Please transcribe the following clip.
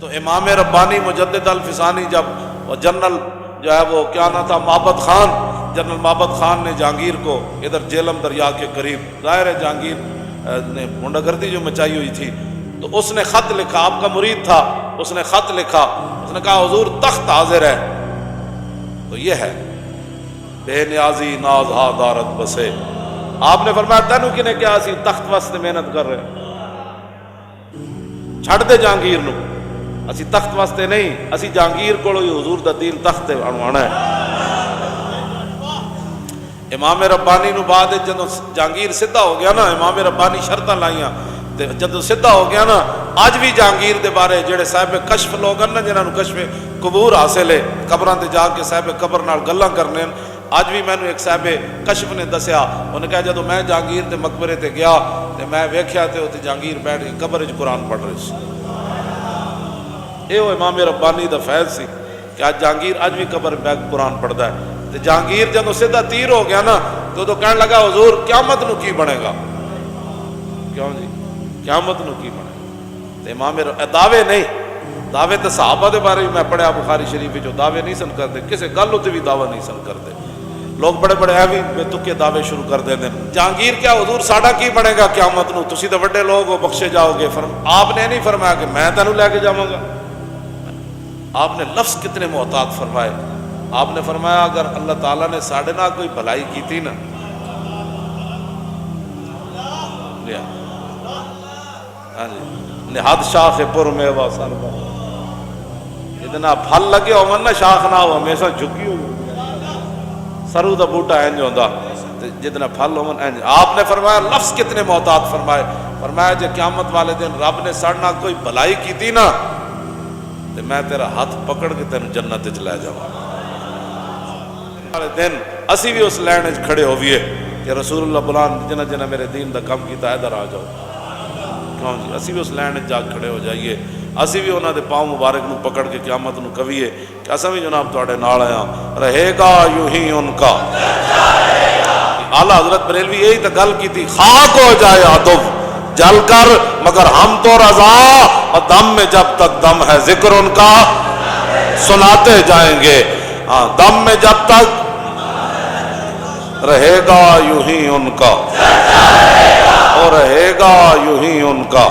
تو امام ربانی مجدد الفسانی جب وہ جنرل جو ہے وہ کیا نہ تھا محبت خان، جنرل محبت خان نے جہانگیر کو ادھر جیلم دریا کے قریب، ظاہر ہے جہانگیر نے غنڈہ گردی جو مچائی ہوئی تھی، تو اس نے خط لکھا، آپ کا مرید تھا، اس نے خط لکھا، اس نے کہا حضور تخت حاضر ہے۔ تو یہ ہے بے نیازی ناز ہا دارت بسے۔ آپ نے فرمایا تینوں کی نے کیا اسی تخت واسطے محنت کر رہے چھڑ دے جہانگیر نو، اسی تخت واسطے نہیں، اسی جہانگیر کو حضور دا دین تخت بنوانا ہے۔ امام ربانی نو بعد جدوں جہانگیر سدھا ہو گیا نا، امام ربانی شرطاں لائیاں تے جدوں سدھا ہو گیا نا، اج بھی جہانگیر دے بارے جڑے صاحب کشف لوگ ہیں نا، جنہاں نو کشف قبور حاصل ہے، قبراں تے جا کے صاحب قبر نال گلاں کرنے، اج بھی مینوں ایک صاحب کشف نے دسیا، انہوں نے کہا جدوں میں جہانگیر دے مقبرے تے گیا تے میں ویکھیا تے اوتے جہانگیر بیٹھ کے قبر وچ قرآن پڑھ رہے سی۔ اے وہ امام ربانی دا فیض سی کہ آج جہانگیر اج بھی قبر بیٹھ قرآن پڑھدا ہے۔ تے جہانگیر جدوں سیدھا تیر ہو گیا نا تو کہنے لگا حضور قیامت نو کی بنے گا؟ کیوں جی قیامت نو کی بنے گا؟ تے امام دعوے نہیں، دعوے تے صحابہ دے بارے میں پڑھیا بخاری شریف جو دعوے نہیں سن کرتے، کسے گل تے بھی دعویٰ نہیں سن کرتے، لوگ بڑے بڑے ایویں بے تکے دعوے شروع کر دے دیں۔ جہانگیر کیا حضور ساڈا کی بنے گا قیامت نو؟ تسی تے بڑے لوگ ہو، بخشے جاؤ گے۔ آپ نے نہیں فرمایا کہ میں تینوں لے کے جاواں گا، آپ نے لفظ کتنے محتاط فرمائے۔ آپ نے فرمایا اگر اللہ تعالیٰ نے ساڈے نال کوئی بھلائی کی تھی نا، نہاد شاخ پر میوہ سربا، اتنا پھل لگے ہو نا شاخ نہ ہو ہمیشہ جھکی ہو، سرو دا بوٹا انج ہوندا جتنا پھل ہو انج۔ آپ نے فرمایا لفظ کتنے محتاط فرمائے، فرمایا جے قیامت والے دن رب نے ساڈے نال کوئی بھلائی کی تھی نا تے میں تیرا ہاتھ پکڑ کے تینوں جنت وچ لے جاواں۔ والے دن اسی بھی اس لائن وچ کھڑے ہوئیے کہ رسول اللہ بلان جنہ جنہ میرے دین دا کام کیتا ادھر آ جاؤ۔ کیوں جی اسی بھی اس لائن وچ جا کھڑے ہو جائیے، اسی بھی انہاں دے پاؤں مبارک نو پکڑ کے قیامت نو کہیے کہ اساں بھی جناب تواڈے نال آیا، رہے گا یوں ہی ان کا۔ اعلیٰ حضرت بریلوی یہی تو گل کی تھی، خاک ہو جائے ادب جل کر مگر ہم تو رضا، اور دم میں جب تک دم ہے ذکر ان کا سناتے جائیں گے۔ ہاں دم میں جب تک رہے گا یوں ہی ان کا، اور رہے گا یوں ہی ان کا۔